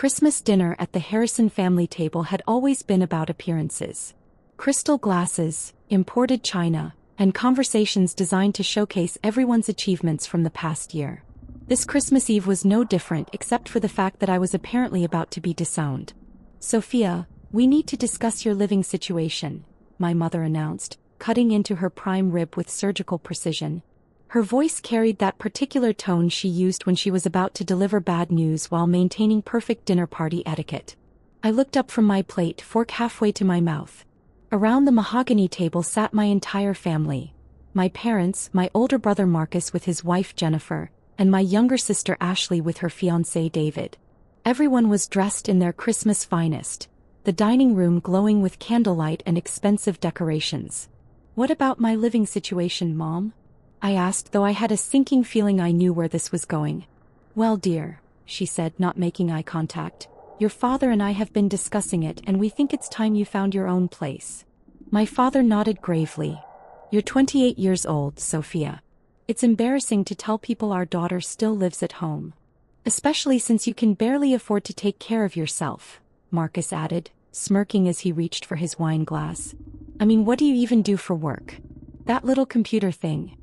Christmas dinner at the Harrison family table had always been about appearances. Crystal glasses, imported china, and conversations designed to showcase everyone's achievements from the past year. This Christmas Eve was no different except for the fact that I was apparently about to be disowned. "Sophia, we need to discuss your living situation," my mother announced, cutting into her prime rib with surgical precision. Her voice carried that particular tone she used when she was about to deliver bad news while maintaining perfect dinner party etiquette. I looked up from my plate, fork halfway to my mouth. Around the mahogany table sat my entire family. My parents, my older brother Marcus with his wife Jennifer, and my younger sister Ashley with her fiancé David. Everyone was dressed in their Christmas finest, the dining room glowing with candlelight and expensive decorations. "What about my living situation, Mom?" I asked, though I had a sinking feeling I knew where this was going. "Well, dear," she said, not making eye contact, "your father and I have been discussing it and we think it's time you found your own place." My father nodded gravely. "You're 28 years old, Sophia. It's embarrassing to tell people our daughter still lives at home. Especially since you can barely afford to take care of yourself," Marcus added, smirking as he reached for his wine glass. "I mean, what do you even do for work? That little computer thing."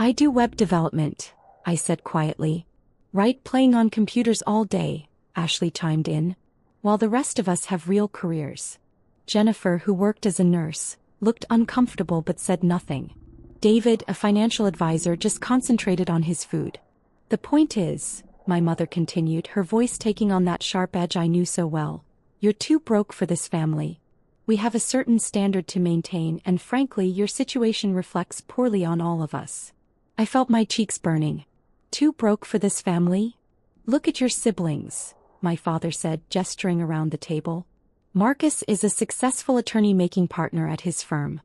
"I do web development," I said quietly. "Right, playing on computers all day," Ashley chimed in. "While the rest of us have real careers." Jennifer, who worked as a nurse, looked uncomfortable but said nothing. David, a financial advisor, just concentrated on his food. "The point is," my mother continued, her voice taking on that sharp edge I knew so well, "you're too broke for this family. We have a certain standard to maintain, and frankly, your situation reflects poorly on all of us." I felt my cheeks burning. "Too broke for this family? Look at your siblings," my father said, gesturing around the table. "Marcus is a successful attorney-making partner at his firm.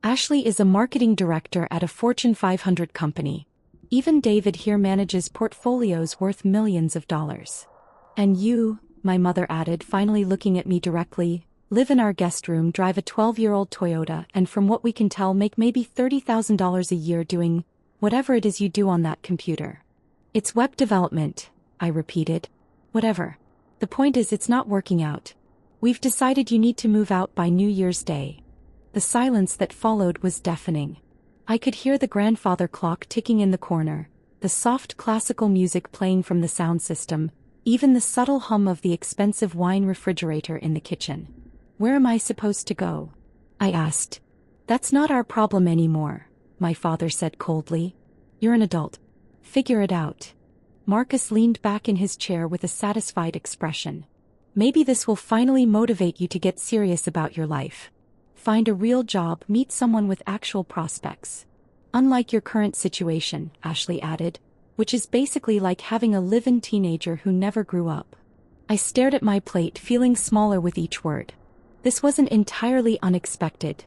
Ashley is a marketing director at a Fortune 500 company. Even David here manages portfolios worth millions of dollars. And you," my mother added, finally looking at me directly, "live in our guest room, drive a 12-year-old Toyota, and from what we can tell make maybe $30,000 a year doing whatever it is you do on that computer." "It's web development," I repeated. "Whatever. The point is it's not working out. We've decided you need to move out by New Year's Day." The silence that followed was deafening. I could hear the grandfather clock ticking in the corner, the soft classical music playing from the sound system, even the subtle hum of the expensive wine refrigerator in the kitchen. "Where am I supposed to go?" I asked. "That's not our problem anymore," my father said coldly. "You're an adult. Figure it out." Marcus leaned back in his chair with a satisfied expression. "Maybe this will finally motivate you to get serious about your life. Find a real job, meet someone with actual prospects. Unlike your current situation," Ashley added, "which is basically like having a live-in teenager who never grew up." I stared at my plate, feeling smaller with each word. This wasn't entirely unexpected.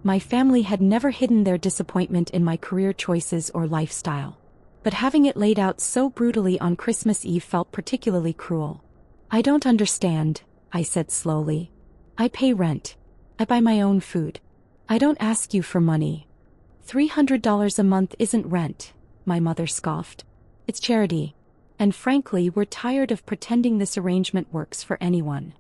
My family had never hidden their disappointment in my career choices or lifestyle. But having it laid out so brutally on Christmas Eve felt particularly cruel. "I don't understand," I said slowly. "I pay rent. I buy my own food. I don't ask you for money." $300 a month isn't rent," my mother scoffed. "It's charity. And frankly, we're tired of pretending this arrangement works for anyone.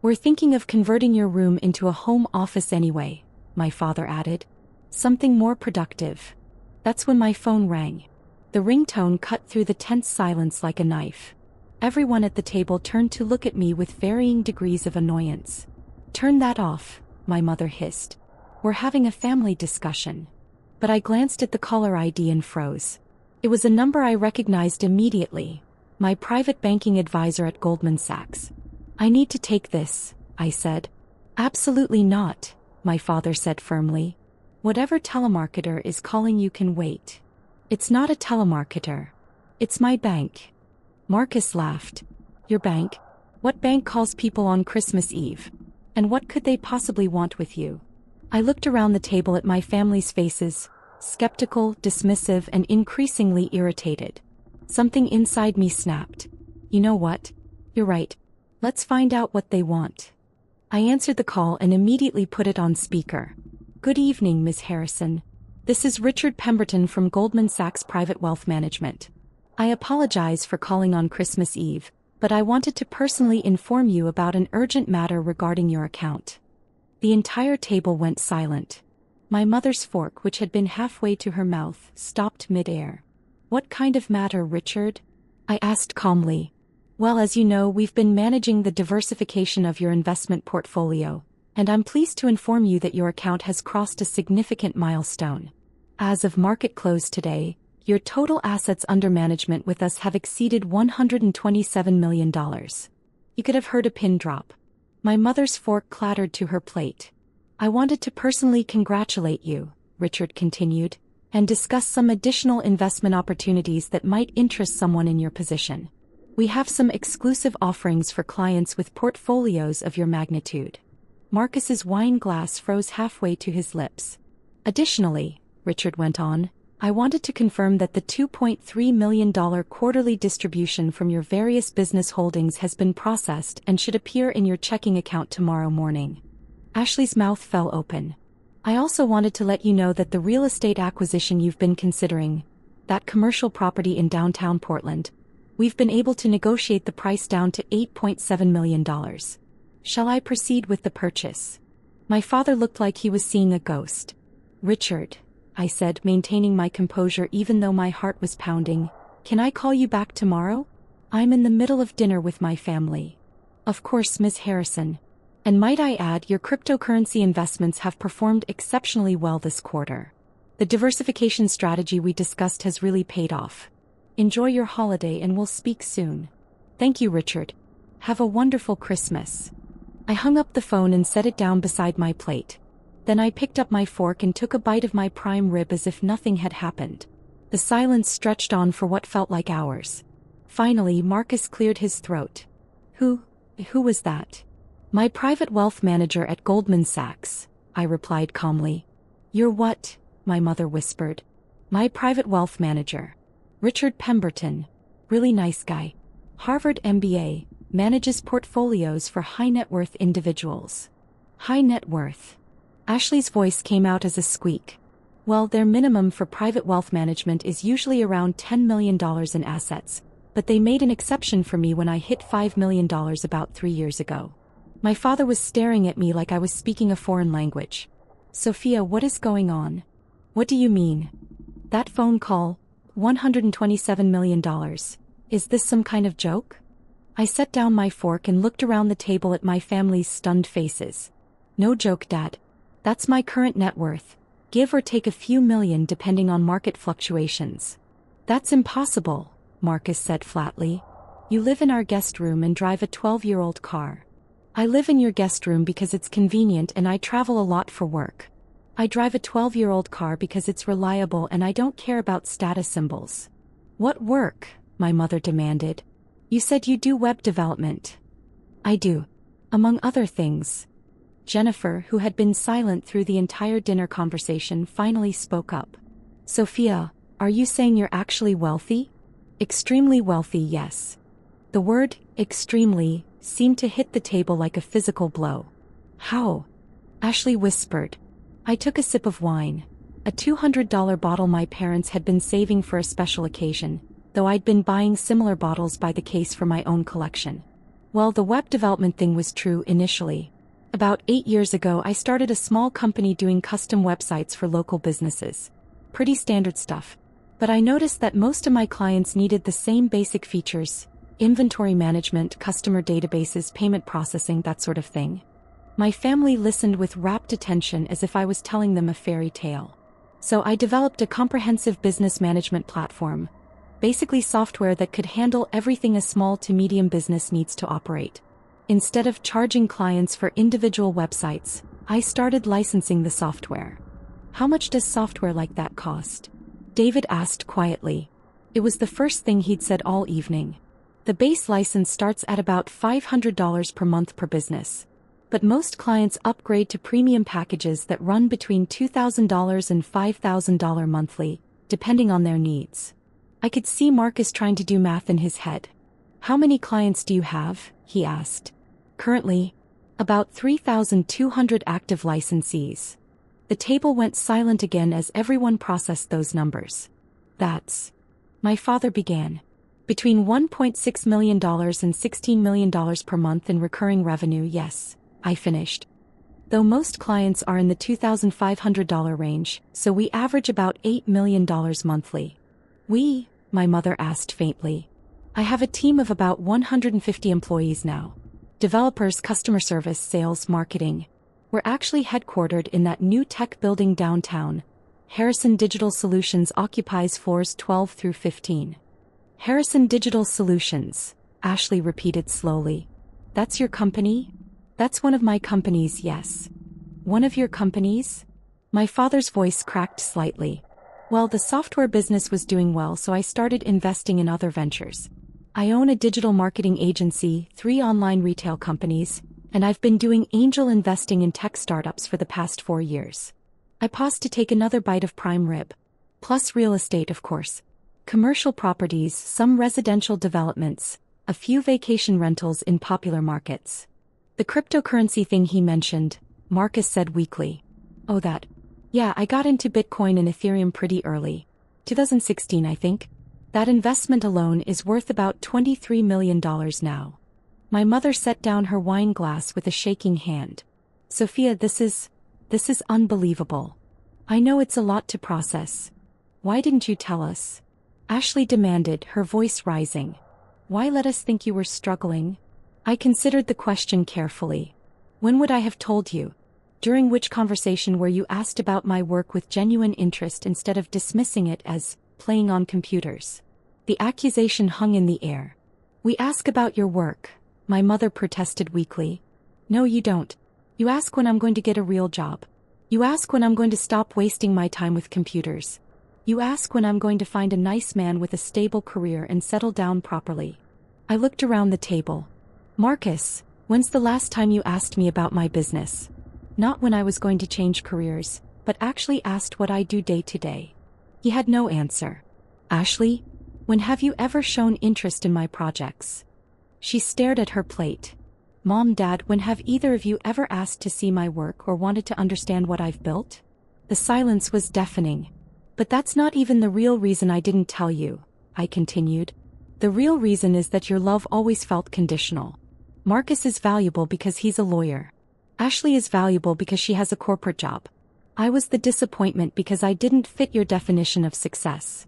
We're thinking of converting your room into a home office anyway," my father added. "Something more productive." That's when my phone rang. The ringtone cut through the tense silence like a knife. Everyone at the table turned to look at me with varying degrees of annoyance. "Turn that off," my mother hissed. "We're having a family discussion." But I glanced at the caller ID and froze. It was a number I recognized immediately. My private banking advisor at Goldman Sachs. "I need to take this," I said. "Absolutely not," my father said firmly. "Whatever telemarketer is calling you can wait." "It's not a telemarketer. It's my bank." Marcus laughed. "Your bank? What bank calls people on Christmas Eve? And what could they possibly want with you?" I looked around the table at my family's faces, skeptical, dismissive, and increasingly irritated. Something inside me snapped. "You know what? You're right. Let's find out what they want." I answered the call and immediately put it on speaker. "Good evening, Ms. Harrison. This is Richard Pemberton from Goldman Sachs Private Wealth Management. I apologize for calling on Christmas Eve, but I wanted to personally inform you about an urgent matter regarding your account." The entire table went silent. My mother's fork, which had been halfway to her mouth, stopped mid-air. "What kind of matter, Richard?" I asked calmly. "Well, as you know, we've been managing the diversification of your investment portfolio, and I'm pleased to inform you that your account has crossed a significant milestone. As of market close today, your total assets under management with us have exceeded $127 million. You could have heard a pin drop. My mother's fork clattered to her plate. "I wanted to personally congratulate you," Richard continued, "and discuss some additional investment opportunities that might interest someone in your position. We have some exclusive offerings for clients with portfolios of your magnitude." Marcus's wine glass froze halfway to his lips. "Additionally," Richard went on, "I wanted to confirm that the $2.3 million quarterly distribution from your various business holdings has been processed and should appear in your checking account tomorrow morning." Ashley's mouth fell open. "I also wanted to let you know that the real estate acquisition you've been considering, that commercial property in downtown Portland, we've been able to negotiate the price down to $8.7 million. Shall I proceed with the purchase?" My father looked like he was seeing a ghost. "Richard," I said, maintaining my composure even though my heart was pounding, "can I call you back tomorrow? I'm in the middle of dinner with my family." "Of course, Ms. Harrison. And might I add, your cryptocurrency investments have performed exceptionally well this quarter. The diversification strategy we discussed has really paid off. Enjoy your holiday and we'll speak soon." "Thank you, Richard. Have a wonderful Christmas." I hung up the phone and set it down beside my plate. Then I picked up my fork and took a bite of my prime rib as if nothing had happened. The silence stretched on for what felt like hours. Finally, Marcus cleared his throat. Who was that?" "My private wealth manager at Goldman Sachs," I replied calmly. "You're what?" my mother whispered. "My private wealth manager. Richard Pemberton. Really nice guy. Harvard MBA, manages portfolios for high net worth individuals." "High net worth." Ashley's voice came out as a squeak. "Well, their minimum for private wealth management is usually around $10 million in assets, but they made an exception for me when I hit $5 million about 3 years ago." My father was staring at me like I was speaking a foreign language. "Sophia, what is going on? What do you mean? That phone call, $127 million. Is this some kind of joke?" I set down my fork and looked around the table at my family's stunned faces. "No joke, Dad. That's my current net worth, give or take a few million depending on market fluctuations." "That's impossible," Marcus said flatly. "You live in our guest room and drive a 12-year-old car." "I live in your guest room because it's convenient and I travel a lot for work. I drive a 12-year-old car because it's reliable and I don't care about status symbols." "What work?" my mother demanded. "You said you do web development." "I do. Among other things." Jennifer, who had been silent through the entire dinner conversation, finally spoke up. "Sophia, are you saying you're actually wealthy?" "Extremely wealthy, yes." The word, extremely, seemed to hit the table like a physical blow. "How?" Ashley whispered. I took a sip of wine. A $200 bottle my parents had been saving for a special occasion, though I'd been buying similar bottles by the case for my own collection. Well, the web development thing was true initially. About 8 years ago, I started a small company doing custom websites for local businesses. Pretty standard stuff. But I noticed that most of my clients needed the same basic features: inventory management, customer databases, payment processing, that sort of thing. My family listened with rapt attention as if I was telling them a fairy tale. So I developed a comprehensive business management platform, basically software that could handle everything a small to medium business needs to operate. Instead of charging clients for individual websites, I started licensing the software. "How much does software like that cost?" David asked quietly. It was the first thing he'd said all evening. "The base license starts at about $500 per month per business. But most clients upgrade to premium packages that run between $2,000 and $5,000 monthly, depending on their needs." I could see Marcus trying to do math in his head. "How many clients do you have?" he asked. "Currently, about 3,200 active licensees." The table went silent again as everyone processed those numbers. "That's..." my father began. Between $1.6 million and $16 million per month in recurring revenue, yes, I finished. Though most clients are in the $2,500 range, so we average about $8 million monthly. My mother asked faintly. I have a team of about 150 employees now. Developers, customer service, sales, marketing. We're actually headquartered in that new tech building downtown. Harrison Digital Solutions occupies floors 12 through 15. Harrison Digital Solutions, Ashley repeated slowly. That's your company? That's one of my companies, yes. One of your companies? My father's voice cracked slightly. Well, the software business was doing well, so I started investing in other ventures. I own a digital marketing agency, 3 online retail companies, and I've been doing angel investing in tech startups for the past 4 years. I paused to take another bite of prime rib. Plus real estate, of course. Commercial properties, some residential developments, a few vacation rentals in popular markets. The cryptocurrency thing he mentioned, Marcus said weakly. Oh, that. Yeah, I got into Bitcoin and Ethereum pretty early. 2016, I think. That investment alone is worth about $23 million now. My mother set down her wine glass with a shaking hand. Sophia, this is unbelievable. I know it's a lot to process. Why didn't you tell us? Ashley demanded, her voice rising. Why let us think you were struggling? I considered the question carefully. When would I have told you? During which conversation where you asked about my work with genuine interest instead of dismissing it as playing on computers? The accusation hung in the air. We ask about your work, my mother protested weakly. No, you don't. You ask when I'm going to get a real job. You ask when I'm going to stop wasting my time with computers. You ask when I'm going to find a nice man with a stable career and settle down properly. I looked around the table. Marcus, when's the last time you asked me about my business? Not when I was going to change careers, but actually asked what I do day to day. He had no answer. Ashley, when have you ever shown interest in my projects? She stared at her plate. Mom, Dad, when have either of you ever asked to see my work or wanted to understand what I've built? The silence was deafening. But that's not even the real reason I didn't tell you, I continued. The real reason is that your love always felt conditional. Marcus is valuable because he's a lawyer. Ashley is valuable because she has a corporate job. I was the disappointment because I didn't fit your definition of success.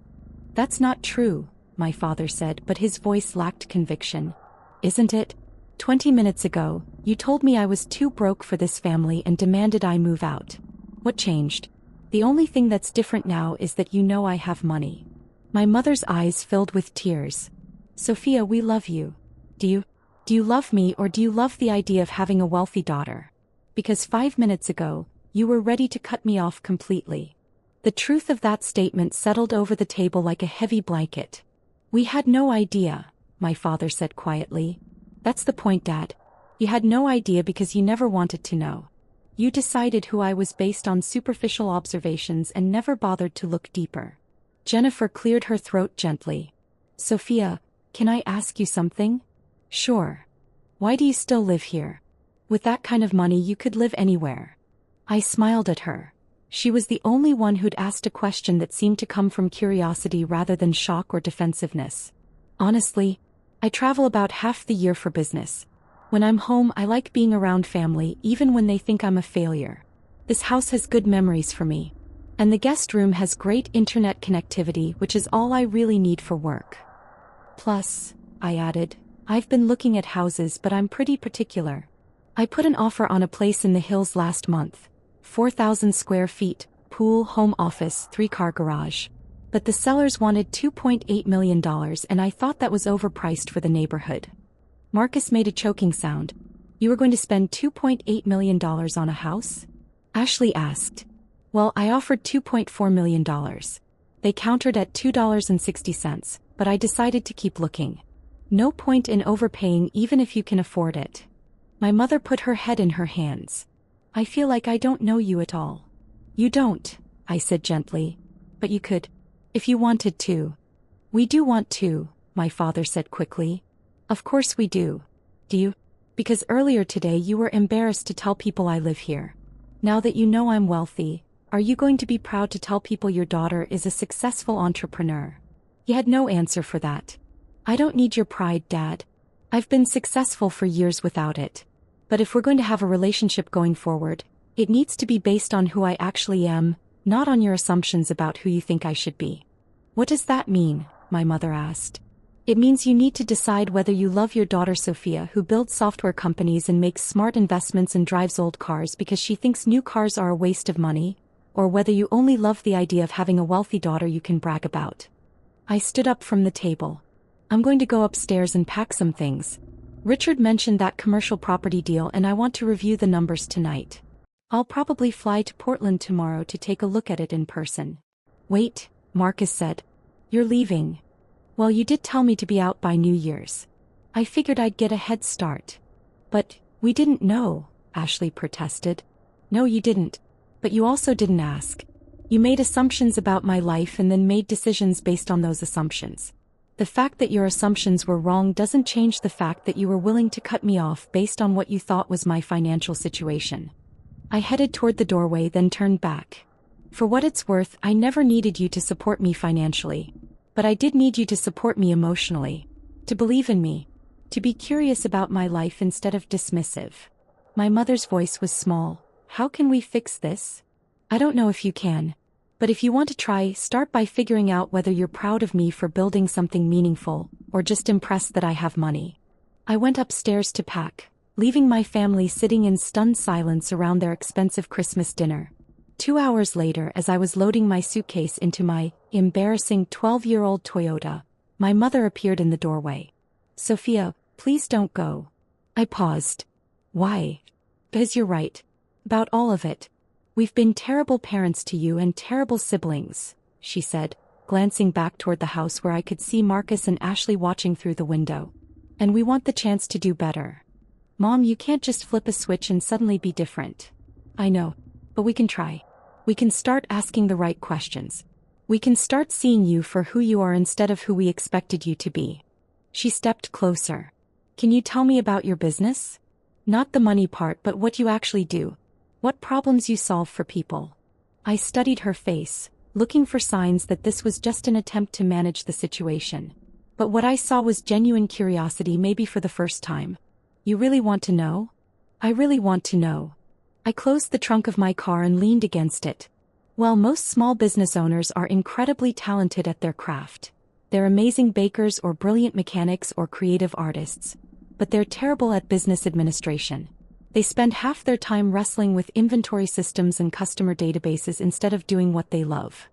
That's not true, my father said, but his voice lacked conviction. Isn't it? 20 minutes ago, you told me I was too broke for this family and demanded I move out. What changed? The only thing that's different now is that you know I have money. My mother's eyes filled with tears. Sophia, we love you. Do you love me, or do you love the idea of having a wealthy daughter? Because 5 minutes ago, you were ready to cut me off completely. The truth of that statement settled over the table like a heavy blanket. We had no idea, my father said quietly. That's the point, Dad. You had no idea because you never wanted to know. You decided who I was based on superficial observations and never bothered to look deeper. Jennifer cleared her throat gently. Sophia, can I ask you something? Sure. Why do you still live here? With that kind of money you could live anywhere. I smiled at her. She was the only one who'd asked a question that seemed to come from curiosity rather than shock or defensiveness. Honestly, I travel about half the year for business. When I'm home, I like being around family, even when they think I'm a failure. This house has good memories for me. And the guest room has great internet connectivity, which is all I really need for work. Plus, I added, I've been looking at houses, but I'm pretty particular. I put an offer on a place in the hills last month. 4,000 square feet, pool, home office, 3-car garage. But the sellers wanted $2.8 million, and I thought that was overpriced for the neighborhood. Marcus made a choking sound. You were going to spend $2.8 million on a house? Ashley asked. Well, I offered $2.4 million. They countered at $2.60, but I decided to keep looking. No point in overpaying even if you can afford it. My mother put her head in her hands. I feel like I don't know you at all. You don't, I said gently. But you could. If you wanted to. We do want to, my father said quickly. Of course we do. Do you? Because earlier today you were embarrassed to tell people I live here. Now that you know I'm wealthy, are you going to be proud to tell people your daughter is a successful entrepreneur? He had no answer for that. I don't need your pride, Dad. I've been successful for years without it. But if we're going to have a relationship going forward, it needs to be based on who I actually am, not on your assumptions about who you think I should be. What does that mean? My mother asked. It means you need to decide whether you love your daughter Sophia, who builds software companies and makes smart investments and drives old cars because she thinks new cars are a waste of money, or whether you only love the idea of having a wealthy daughter you can brag about. I stood up from the table. I'm going to go upstairs and pack some things. Richard mentioned that commercial property deal and I want to review the numbers tonight. I'll probably fly to Portland tomorrow to take a look at it in person. Wait, Marcus said. You're leaving. Well, you did tell me to be out by New Year's. I figured I'd get a head start. But, we didn't know, Ashley protested. No, you didn't. But you also didn't ask. You made assumptions about my life and then made decisions based on those assumptions. The fact that your assumptions were wrong doesn't change the fact that you were willing to cut me off based on what you thought was my financial situation. I headed toward the doorway, then turned back. For what it's worth, I never needed you to support me financially. But I did need you to support me emotionally. To believe in me. To be curious about my life instead of dismissive. My mother's voice was small. How can we fix this? I don't know if you can. But if you want to try, start by figuring out whether you're proud of me for building something meaningful, or just impressed that I have money. I went upstairs to pack, leaving my family sitting in stunned silence around their expensive Christmas dinner. 2 hours later, as I was loading my suitcase into my embarrassing 12-year-old Toyota, my mother appeared in the doorway. Sophia, please don't go. I paused. Why? Because you're right. About all of it. We've been terrible parents to you and terrible siblings, she said, glancing back toward the house where I could see Marcus and Ashley watching through the window. And we want the chance to do better. Mom, you can't just flip a switch and suddenly be different. I know. But we can try. We can start asking the right questions. We can start seeing you for who you are instead of who we expected you to be. She stepped closer. Can you tell me about your business? Not the money part, but what you actually do. What problems you solve for people. I studied her face, looking for signs that this was just an attempt to manage the situation. But what I saw was genuine curiosity, maybe for the first time. You really want to know? I really want to know. I closed the trunk of my car and leaned against it. Well, most small business owners are incredibly talented at their craft. They're amazing bakers or brilliant mechanics or creative artists. But they're terrible at business administration. They spend half their time wrestling with inventory systems and customer databases instead of doing what they love.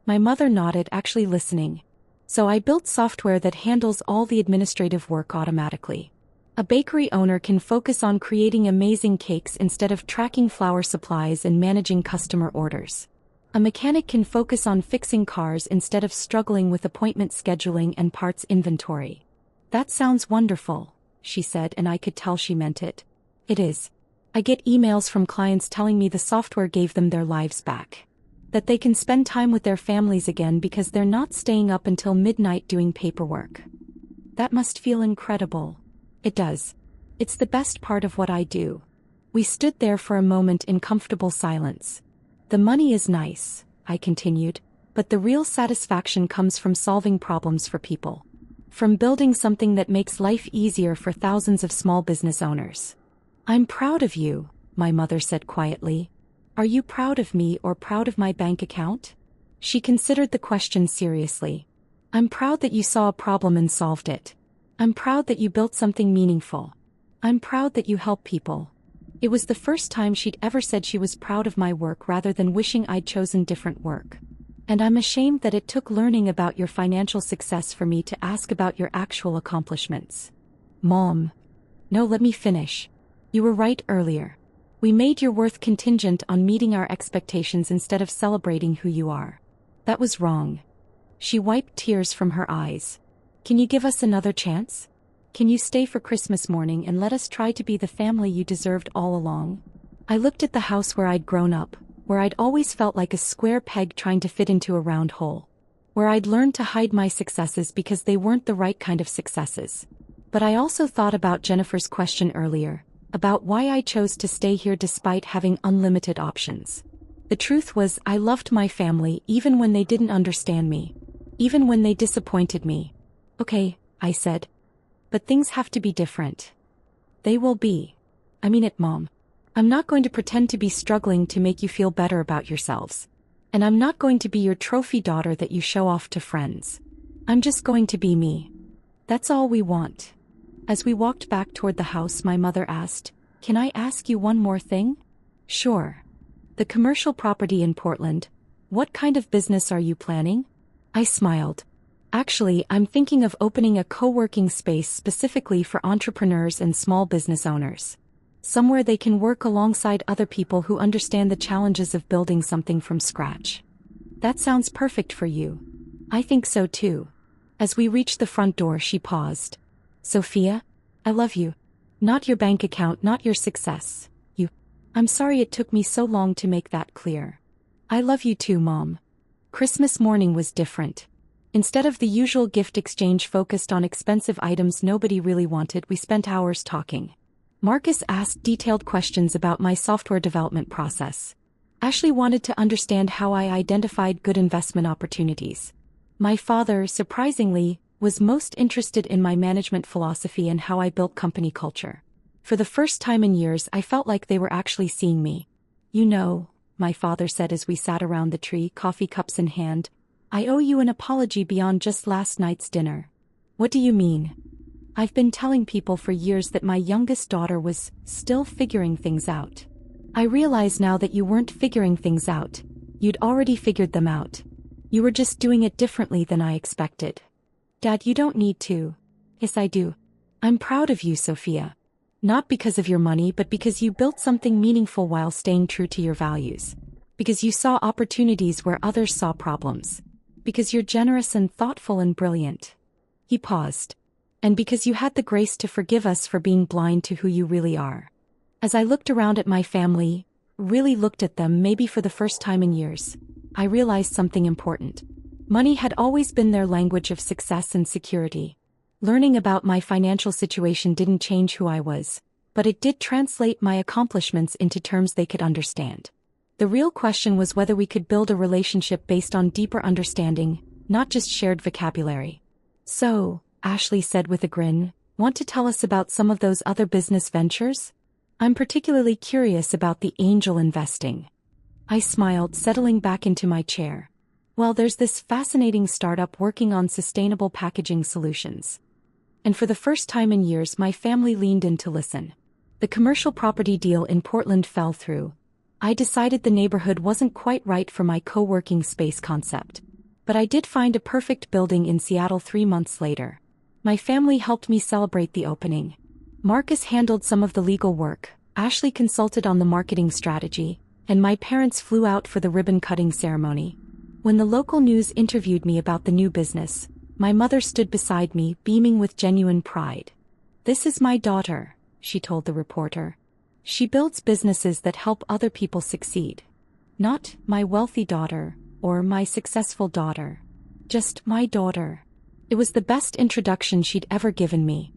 My mother nodded, actually listening. So I built software that handles all the administrative work automatically. A bakery owner can focus on creating amazing cakes instead of tracking flour supplies and managing customer orders. A mechanic can focus on fixing cars instead of struggling with appointment scheduling and parts inventory. That sounds wonderful, she said, and I could tell she meant it. It is. I get emails from clients telling me the software gave them their lives back. That they can spend time with their families again because they're not staying up until midnight doing paperwork. That must feel incredible. It does. It's the best part of what I do. We stood there for a moment in comfortable silence. The money is nice, I continued, but the real satisfaction comes from solving problems for people. From building something that makes life easier for thousands of small business owners. I'm proud of you, my mother said quietly. Are you proud of me or proud of my bank account? She considered the question seriously. I'm proud that you saw a problem and solved it. I'm proud that you built something meaningful. I'm proud that you help people. It was the first time she'd ever said she was proud of my work rather than wishing I'd chosen different work. And I'm ashamed that it took learning about your financial success for me to ask about your actual accomplishments. Mom. No, let me finish. You were right earlier. We made your worth contingent on meeting our expectations instead of celebrating who you are. That was wrong. She wiped tears from her eyes. Can you give us another chance? Can you stay for Christmas morning and let us try to be the family you deserved all along? I looked at the house where I'd grown up, where I'd always felt like a square peg trying to fit into a round hole. Where I'd learned to hide my successes because they weren't the right kind of successes. But I also thought about Jennifer's question earlier, about why I chose to stay here despite having unlimited options. The truth was, I loved my family even when they didn't understand me. Even when they disappointed me. Okay, I said. But things have to be different. They will be. I mean it, Mom. I'm not going to pretend to be struggling to make you feel better about yourselves. And I'm not going to be your trophy daughter that you show off to friends. I'm just going to be me. That's all we want. As we walked back toward the house, my mother asked, "Can I ask you one more thing?" "Sure." "The commercial property in Portland, what kind of business are you planning?" I smiled. "Actually, I'm thinking of opening a co-working space specifically for entrepreneurs and small business owners. Somewhere they can work alongside other people who understand the challenges of building something from scratch." "That sounds perfect for you." "I think so too." As we reached the front door, she paused. "Sophia, I love you. Not your bank account, not your success. You. I'm sorry it took me so long to make that clear." "I love you too, Mom." Christmas morning was different. Instead of the usual gift exchange focused on expensive items nobody really wanted, we spent hours talking. Marcus asked detailed questions about my software development process. Ashley wanted to understand how I identified good investment opportunities. My father, surprisingly, was most interested in my management philosophy and how I built company culture. For the first time in years, I felt like they were actually seeing me. "You know," my father said as we sat around the tree, coffee cups in hand, "I owe you an apology beyond just last night's dinner." "What do you mean?" "I've been telling people for years that my youngest daughter was still figuring things out. I realize now that you weren't figuring things out. You'd already figured them out. You were just doing it differently than I expected." "Dad, you don't need to." "Yes, I do. I'm proud of you, Sophia. Not because of your money, but because you built something meaningful while staying true to your values. Because you saw opportunities where others saw problems. Because you're generous and thoughtful and brilliant." He paused. "And because you had the grace to forgive us for being blind to who you really are." As I looked around at my family, really looked at them maybe for the first time in years, I realized something important. Money had always been their language of success and security. Learning about my financial situation didn't change who I was, but it did translate my accomplishments into terms they could understand. The real question was whether we could build a relationship based on deeper understanding, not just shared vocabulary. "So," Ashley said with a grin, "want to tell us about some of those other business ventures? I'm particularly curious about the angel investing." I smiled, settling back into my chair. "Well, there's this fascinating startup working on sustainable packaging solutions." And for the first time in years, my family leaned in to listen. The commercial property deal in Portland fell through. I decided the neighborhood wasn't quite right for my co-working space concept. But I did find a perfect building in Seattle 3 months later. My family helped me celebrate the opening. Marcus handled some of the legal work, Ashley consulted on the marketing strategy, and my parents flew out for the ribbon-cutting ceremony. When the local news interviewed me about the new business, my mother stood beside me, beaming with genuine pride. "This is my daughter," she told the reporter. "She builds businesses that help other people succeed. Not my wealthy daughter, or my successful daughter. Just my daughter." It was the best introduction she'd ever given me.